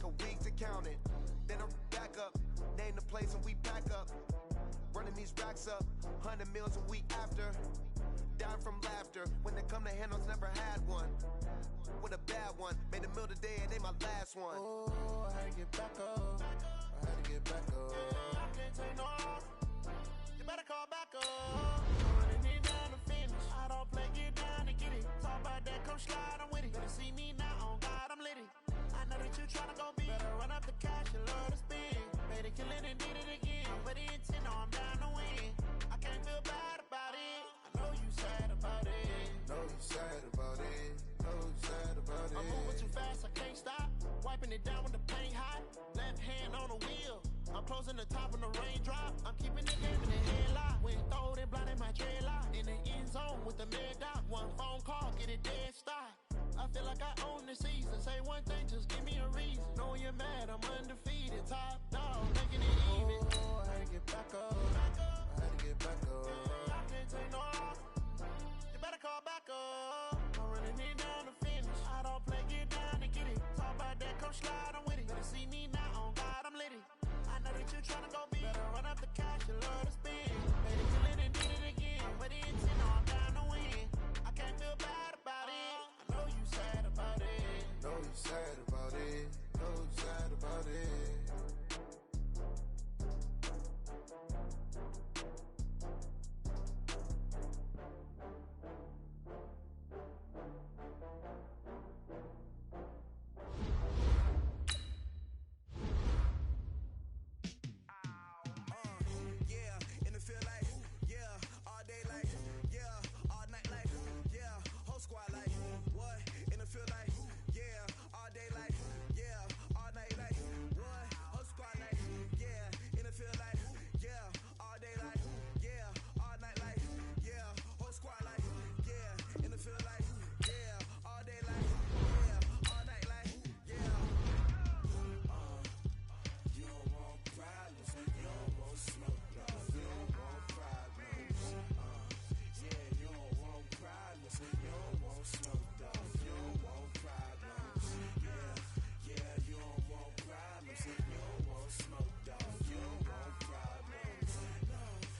take a week to count it. Then I back up, name the place and we pack up. Running these racks up, 100 meals a week after. Down from laughter, when they come to handles, never had one. With a bad one, made a meal today and they my last one. Oh, I had to get back up, I had to get back up. I can't take no off, you better call back up. Running it down to finish, I don't play, get down to get it. Talk about that, come slide, I'm with it. Better see me now, on God, I'm litty. I know that you tryna go big, better run up the cash, you love to spin. Made it, kill it and did it again, but the intent, no, I'm down to win. I can't feel bad about it, I know you sad about it. Know you sad about it, know you sad about it. I'm moving too fast, I can't stop, wiping it down with the paint hot. Left hand on the wheel, I'm closing the top when the raindrop. I'm keeping the game in the headlock, when throwed and blinded my dreadlock. In the end zone with the mad dot, one phone call, get it dead stop. I feel like I own the season. Say one thing, just give me a reason. Knowing you're mad, I'm undefeated. Top dog, making it even. Oh, I had to get back up. I had to get back up. I can't take no off. You better call back up. I'm running it down to finish. I don't play, get down to get it. Talk about that, come slide, I'm with it. Better see me now, on God, I'm litty. I know that you tryna go big. Better run up the cash, you love to spin. Made it, kill it and did it again. But the intent, no, I'm down to win. I can't feel bad about it. Know you sad about it. Know you sad about it. Know you sad about it. Yeah, in the field like, yeah, all day like, yeah, all night like, yeah, whole squad like, what? In the field like, yeah, all day like, yeah, all night like, what? Whole squad like, yeah, in the field like, yeah, all day like, yeah, all night like, yeah, whole squad like, yeah, in the field like, yeah, all day like, yeah, all night like, yeah. You don't want problems, you don't want smoke, you don't want problems. Yeah, you don't want problems, you don't want smoke, you don't want problems. Yeah, you don't want problems, you don't want smoke, you don't want problems.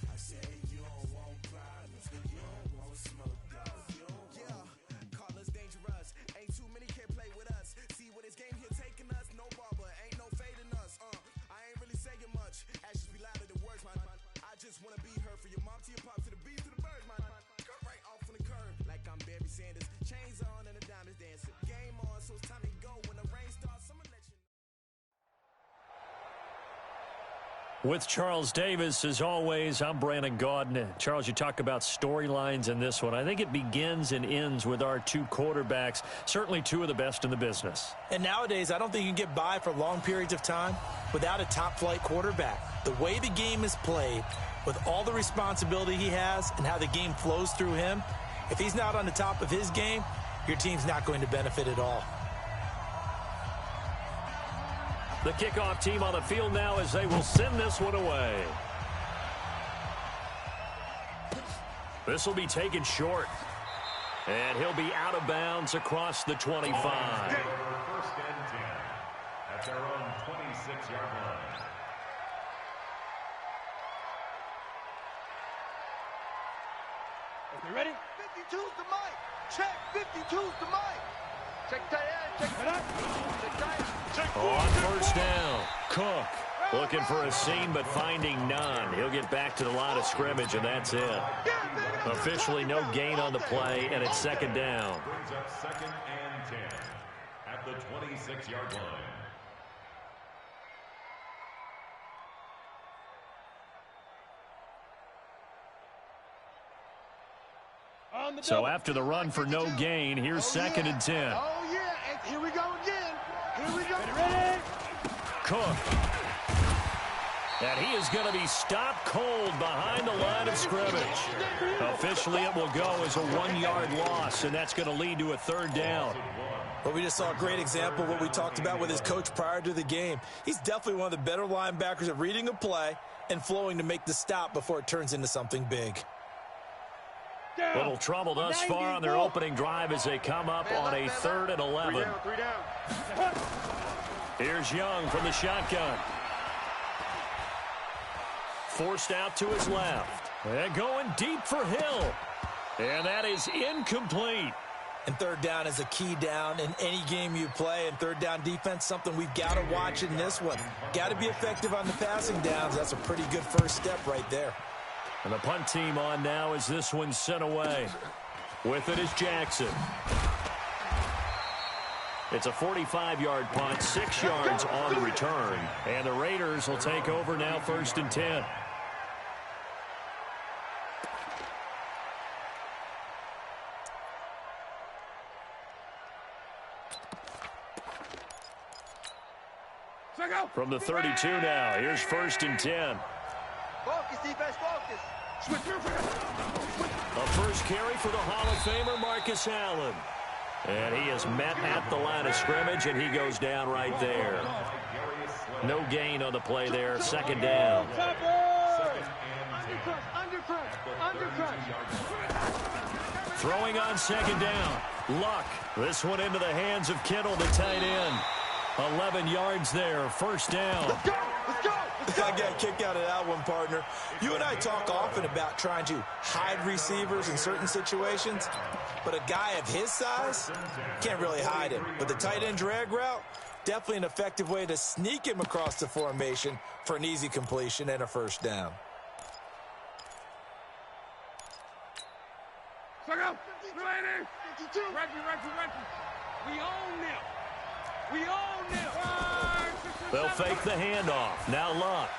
I said you don't want problems, you don't want smoke, you don't want. Yeah, call us dangerous, ain't too many can play with us. See what this game here taking us, no barber, ain't no fading us. I ain't really saying much, actions be louder than words, man. I just wanna be heard from your mom to your pop to the beat to the birds, man. Cut right off on the curb, like I'm Barry Sanders. Chains on and the diamonds dancing. Game on, so it's time to go. When the rain starts, I'ma let you know. With Charles Davis, as always, I'm Brandon Gaudin. Charles, you talk about storylines in this one. I think it begins and ends with our two quarterbacks, certainly two of the best in the business. And nowadays, I don't think you can get by for long periods of time without a top-flight quarterback. The way the game is played, with all the responsibility he has and how the game flows through him, if he's not on the top of his game, your team's not going to benefit at all. The kickoff team on the field now as they will send this one away. This will be taken short. And he'll be out of bounds across the 25. First and 10 at their own 26-yard line. Okay, ready? 52's the mic. Check. 52's the mic. Check tight end. Check it up. Check tight. Check on first down, Cook looking for a seam but finding none. He'll get back to the line of scrimmage, and that's it. Officially no gain on the play, and it's second down. Brings up second and 10 at the 26-yard line. So after the run for no gain, here's second and 10. Oh, yeah. And here we go again. Here we go. Ready? Cook. And he is going to be stopped cold behind the line of scrimmage. Officially, it will go as a 1-yard loss, and that's going to lead to a third down. Well, we just saw a great example of what we talked about with his coach prior to the game. He's definitely one of the better linebackers at reading a play and flowing to make the stop before it turns into something big. Little trouble thus far on their opening drive as they come up on a 3rd and 11. Three down. Here's Young from the shotgun. Forced out to his left. And going deep for Hill. And that is incomplete. And third down is a key down in any game you play. And third down defense, something we've got to watch in this one. Got to be effective on the passing downs. That's a pretty good first step right there. And the punt team on now as this one's sent away. With it is Jackson. It's a 45-yard punt, 6 yards on the return. And the Raiders will take over now, 1st and 10. From the 32 now, here's 1st and 10. Focus, defense, focus. A first carry for the Hall of Famer Marcus Allen. And he is met at the line of scrimmage, and he goes down right there. No gain on the play there, 2nd down. Throwing on 2nd down. Luck. This one into the hands of Kittle, the tight end. 11 yards there, 1st down. Let's go, let's go, let's go. I got kicked out of that one, partner. You and I talk often about trying to hide receivers in certain situations, but a guy of his size can't really hide him. But the tight end drag route, definitely an effective way to sneak him across the formation for an easy completion and a 1st down. We own them. We own them. They'll fake the handoff. Now Luck.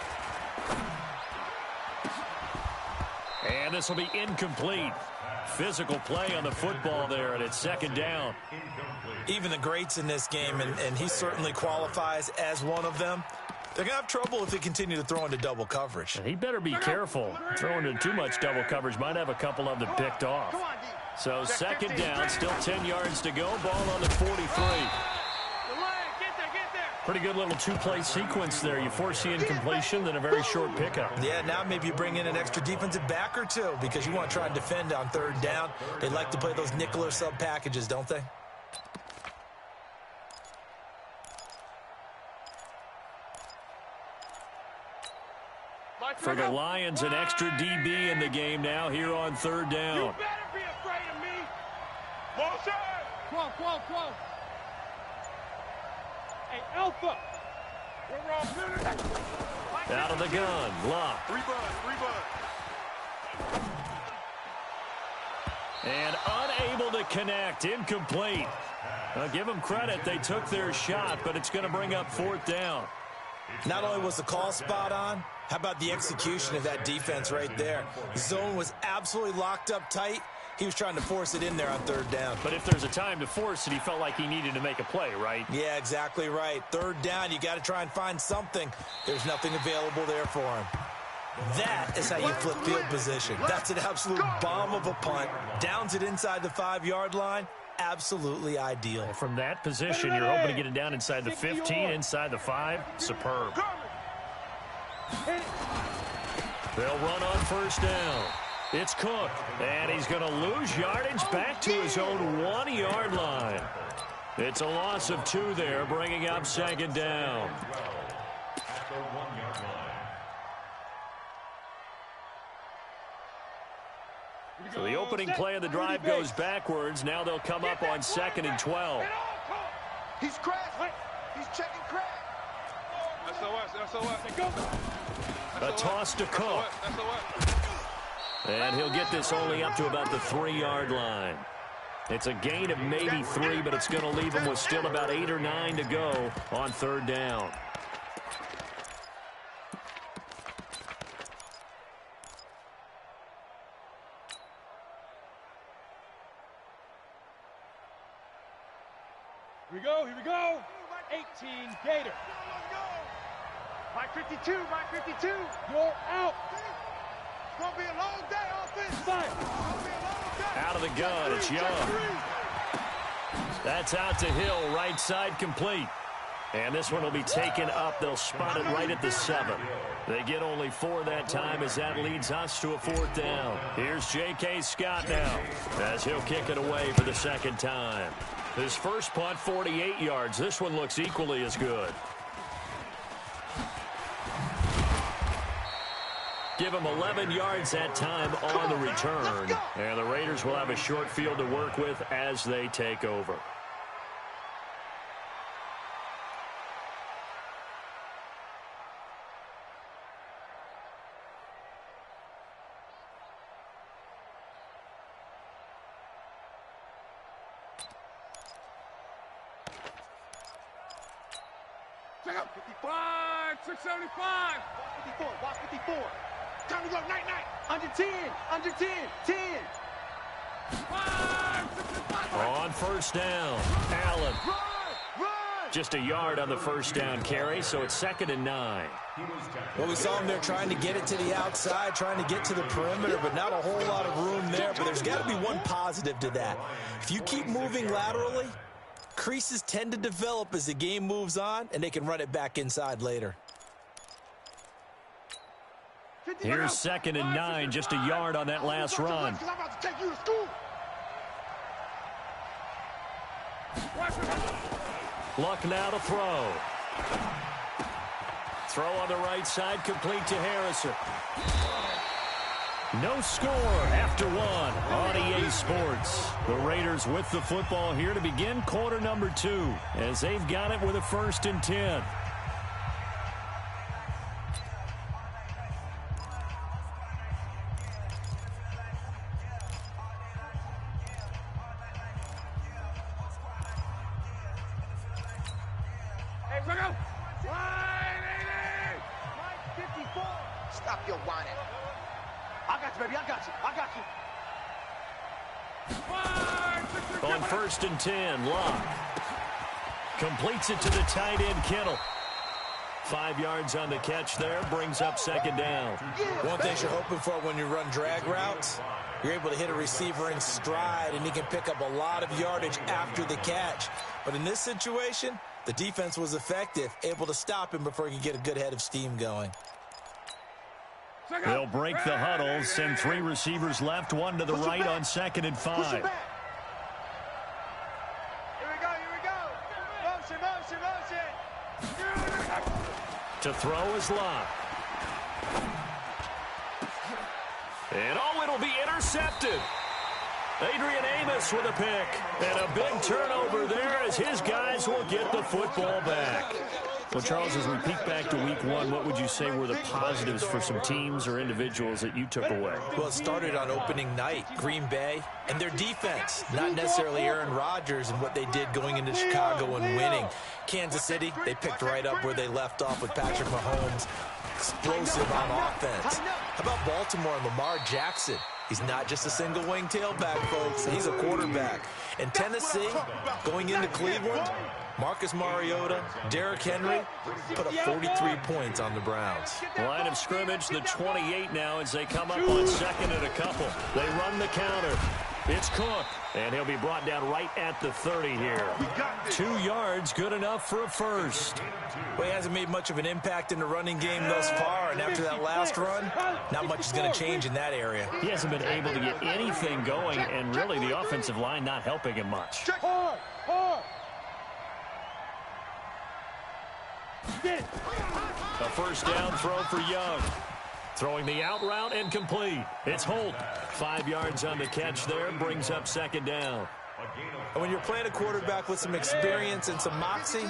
And this will be incomplete. Physical play on the football there, and it's 2nd down. Even the greats in this game, and he certainly qualifies as one of them, they're going to have trouble if they continue to throw into double coverage. He better be careful. Throwing into too much double coverage might have a couple of them picked off. So 2nd down, still 10 yards to go. Ball on the 43. Pretty good little 2-play sequence there. You force the incompletion, then a very short pickup. Yeah, now maybe you bring in an extra defensive back or two because you want to try and defend on 3rd down. They like to play those nickel or sub packages, don't they? For the Lions, an extra DB in the game now here on 3rd down. You better be afraid of me. Motion. Quo. Hey, Alpha. Out of the gun, Luck. Rebud. And unable to connect, incomplete. Now give them credit, they took their shot, but it's going to bring up 4th down. Not only was the call spot on, how about the execution of that defense right there? Zone was absolutely locked up tight. He was trying to force it in there on 3rd down. But if there's a time to force it, he felt like he needed to make a play, right? Yeah, exactly right. 3rd down, you got to try and find something. There's nothing available there for him. That is how you flip field position. That's an absolute bomb of a punt. Downs it inside the 5-yard line. Absolutely ideal. From that position, you're hoping to get it down inside the 15, inside the 5. Superb. They'll run on 1st down. It's Cook, and he's going to lose yardage back to his own 1-yard line. It's a loss of 2 there, bringing up 2nd down. So the opening play of the drive goes backwards. Now they'll come up on 2nd and 12. He's crashed. He's checking crash. A toss to Cook. And he'll get this only up to about the 3-yard line. It's a gain of maybe 3, but it's going to leave him with still about 8 or 9 to go on 3rd down. Here we go. 18 Gator. Mike 52, you're out. It's going to be a long day offense. Out of the gun, it's Young. That's out to Hill, right side complete. And this one will be taken up. They'll spot it right at the 7. They get only 4 that time as that leads us to a 4th down. Here's J.K. Scott now as he'll kick it away for the 2nd time. His first punt, 48 yards. This one looks equally as good. Give him 11 yards that time on the return. And the Raiders will have a short field to work with as they take over. Check out 55, 675. 54. Time to go, night. Under 10, 10. 5, 6, On first down, Allen. Run! Just a yard on the first down carry, so it's 2nd and 9. Well, we saw him there trying to get it to the outside, trying to get to the perimeter, but not a whole lot of room there. But there's got to be one positive to that. If you keep moving laterally, creases tend to develop as the game moves on, and they can run it back inside later. Here's 2nd and 9, just a yard on that last run. I'm about to take you to school. Luck now to throw. Throw on the right side, complete to Harrison. No score after one on EA Sports. The Raiders with the football here to begin quarter number 2 as they've got it with a 1st and 10. Stop your whining. I got you, baby. I got you. On 1st and 10, Locke completes it to the tight end, Kittle. 5 yards on the catch there, brings up 2nd down. One thing you're hoping for when you run drag routes, you're able to hit a receiver in stride, and he can pick up a lot of yardage after the catch. But in this situation, the defense was effective, able to stop him before he could get a good head of steam going. They'll break the huddle, send 3 receivers left, 1 to the right on 2nd and 5. Here we go. Motion. To throw is Locke. And it'll be intercepted. Adrian Amos with a pick. And a big turnover there as his guys will get the football back. Well, Charles, as we peek back to week 1, what would you say were the positives for some teams or individuals that you took away? Well, it started on opening night, Green Bay, and their defense. Not necessarily Aaron Rodgers and what they did going into Chicago and winning. Kansas City, they picked right up where they left off with Patrick Mahomes. Explosive on offense. How about Baltimore and Lamar Jackson? He's not just a single-wing tailback, folks. He's a quarterback. And Tennessee, going into Cleveland, Marcus Mariota, Derrick Henry put up 43 points on the Browns. Line of scrimmage, the 28 now as they come up on 2nd and a couple. They run the counter. It's Cook, and he'll be brought down right at the 30 here. 2 yards, good enough for a first. Well, he hasn't made much of an impact in the running game thus far, and after that last run, not much is going to change in that area. He hasn't been able to get anything going, and really the offensive line not helping him much. Hard. A first down throw for Young. Throwing the out route and complete. It's Holt. 5 yards on the catch there, brings up 2nd down. And when you're playing a quarterback with some experience and some moxie,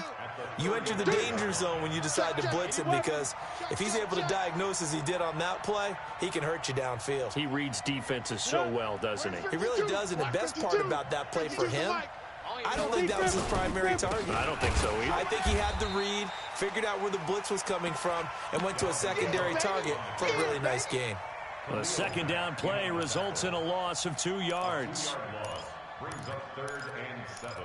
you enter the danger zone when you decide to blitz him, because if he's able to diagnose as he did on that play, he can hurt you downfield. He reads defenses so well, doesn't he? He really does, and the best part about that play for him, I don't think that was his primary target. I don't think so either. I think he had the read, figured out where the blitz was coming from, and went to a secondary target for a really nice game. A 2nd down play results in a loss of 2 yards. Brings up 3rd and 7.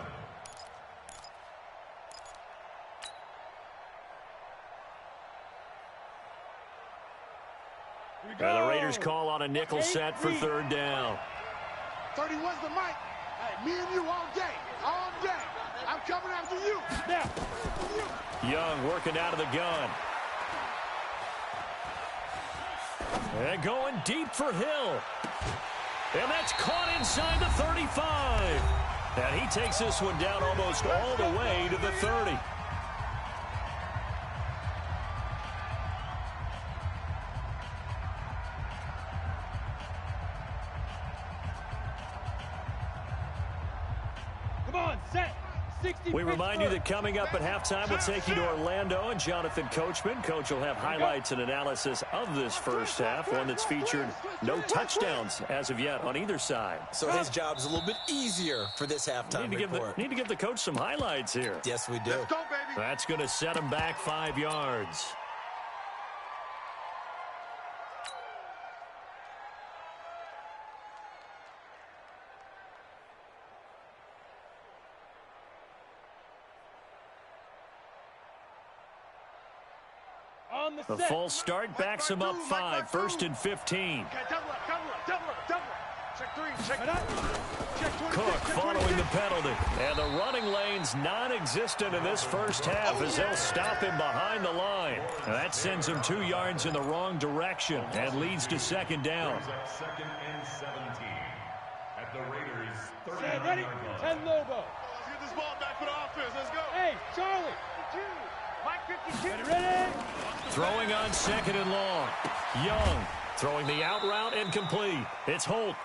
The Raiders call on a nickel set for 3rd down. 31's the mic. Hey, me and you all day. I'm coming after you. Now. Young working out of the gun. And going deep for Hill. And that's caught inside the 35. And he takes this one down almost all the way to the 30. Come on, set. 60. We remind you that coming up at halftime, we'll take you to Orlando and Jonathan Coachman. Coach will have highlights and analysis of this first half, one that's featured no touchdowns as of yet on either side. So his job's a little bit easier for this halftime report. Need to give the coach some highlights here. Yes, we do. Let's go, baby. That's going to set him back 5 yards. The full start backs him up 5, 1st and 15. Cook following the penalty. And the running lane's non-existent in this first half as they'll stop him behind the line. And that sends him 2 yards in the wrong direction and leads to 2nd down. 2nd and 17 at the Raiders' 39-yard Ready? line. 10 Lobo. Let's get this ball back for the offense. Let's go. Hey, Charlie. Mike 52. Ready? Throwing on 2nd and long. Young throwing the out route incomplete. It's Holt.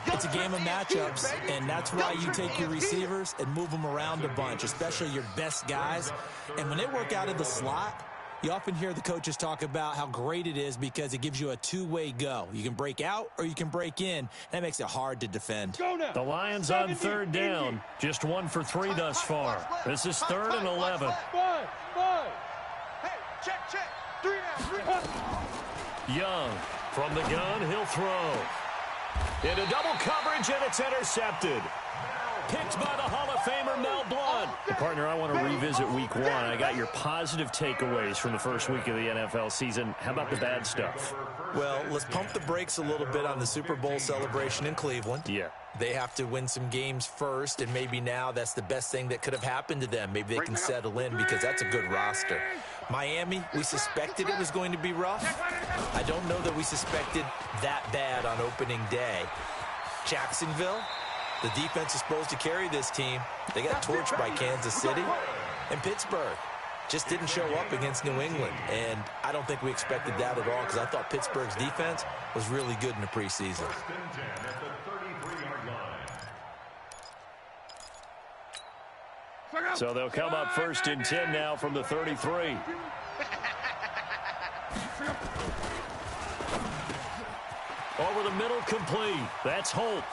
It's a game of matchups, and that's why you take your receivers and move them around a bunch, especially your best guys. And when they work out of the slot, you often hear the coaches talk about how great it is because it gives you a two-way go. You can break out or you can break in. That makes it hard to defend. The Lions on 3rd down. Just 1 for 3 thus far. This is 3rd and 11. 5. Hey, check. 3 now. Young from the gun, he'll throw. Into double coverage, and it's intercepted. Picked by the Hall of Famer Mel Blount. Partner, I want to revisit week 1. I got your positive takeaways from the first week of the NFL season. How about the bad stuff? Well, let's pump the brakes a little bit on the Super Bowl celebration in Cleveland. Yeah. They have to win some games first, and maybe now that's the best thing that could have happened to them. Maybe they can settle in because that's a good roster. Miami, we suspected it was going to be rough. I don't know that we suspected that bad on opening day. Jacksonville, the defense is supposed to carry this team. They got torched by Kansas City. And Pittsburgh just didn't show up against New England. And I don't think we expected that at all because I thought Pittsburgh's defense was really good in the preseason. 1st and 10 at the 33-yard line. So they'll come up 1st and 10 now from the 33. Over the middle, complete. That's Holt.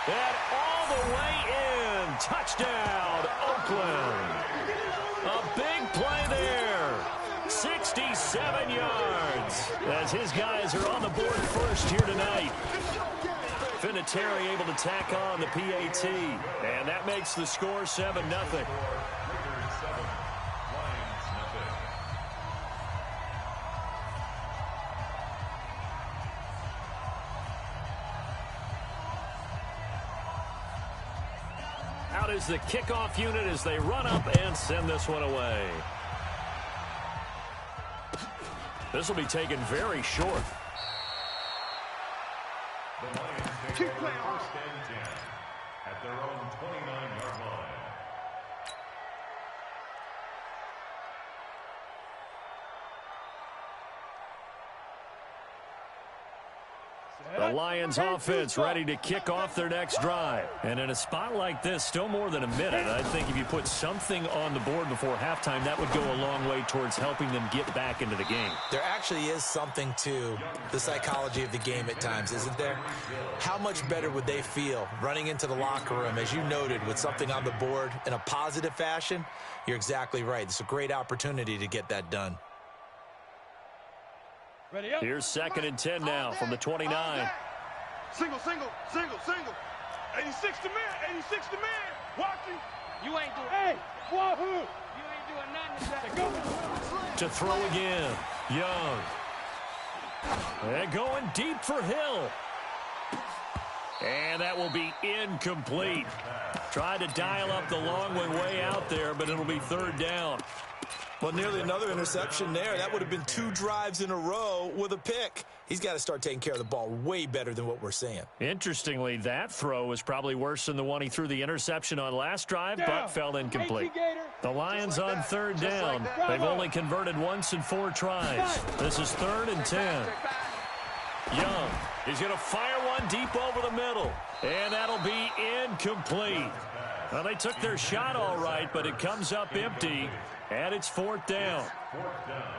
And all the way in. Touchdown, Oakland. A big play there. 67 yards. As his guys are on the board first here tonight. Vinatieri able to tack on the PAT. And that makes the score 7-0. Raiders 7, Lions nothing. Out is the kickoff unit as they run up and send this one away. This will be taken very short. The Lions take over 1st and 10 at their own 29-yard line. The Lions offense ready to kick off their next drive. And in a spot like this, still more than a minute, I think if you put something on the board before halftime, that would go a long way towards helping them get back into the game. There actually is something to the psychology of the game at times, isn't there? How much better would they feel running into the locker room, as you noted, with something on the board in a positive fashion? You're exactly right. It's a great opportunity to get that done. Here's 2nd and 10 now from the 29. Single. 86 to man. 86 to man. Walking. You ain't doing. Hey, wahoo! You ain't doing nothing. Go. To throw again. Young. And going deep for Hill. And that will be incomplete. Tried to dial up the long one way out there, but it'll be 3rd down. Well, nearly another interception there. That would have been 2 drives in a row with a pick. He's got to start taking care of the ball way better than what we're seeing. Interestingly, that throw was probably worse than the one he threw the interception on last drive, but fell incomplete. The Lions on 3rd down. They've only converted once in 4 tries. This is 3rd and 10. Young is going to fire one one deep over the middle. And that'll be incomplete. Well, they took their shot all right, but it comes up empty, and it's 4th down.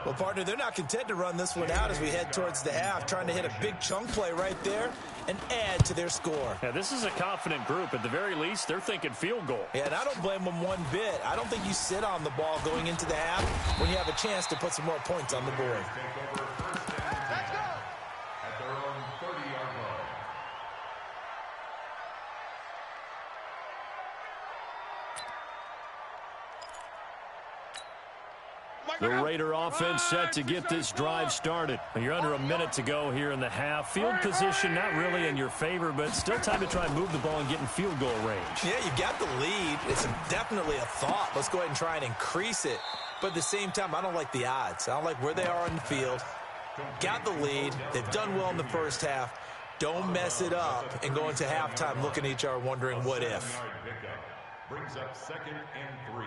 Well, partner, they're not content to run this one out as we head towards the half, trying to hit a big chunk play right there and add to their score. Yeah, this is a confident group. At the very least, they're thinking field goal. Yeah, and I don't blame them one bit. I don't think you sit on the ball going into the half when you have a chance to put some more points on the board. Let's go! At their own 30-yard line. The Raider offense set to get this drive started. You're under a minute to go here in the half. Field position not really in your favor, but still time to try and move the ball and get in field goal range. Yeah, you've got the lead. It's definitely a thought. Let's go ahead and try and increase it. But at the same time, I don't like the odds. I don't like where they are on the field. Got the lead. They've done well in the first half. Don't mess it up and go into halftime looking at each other wondering what if. Brings up 2nd and 3.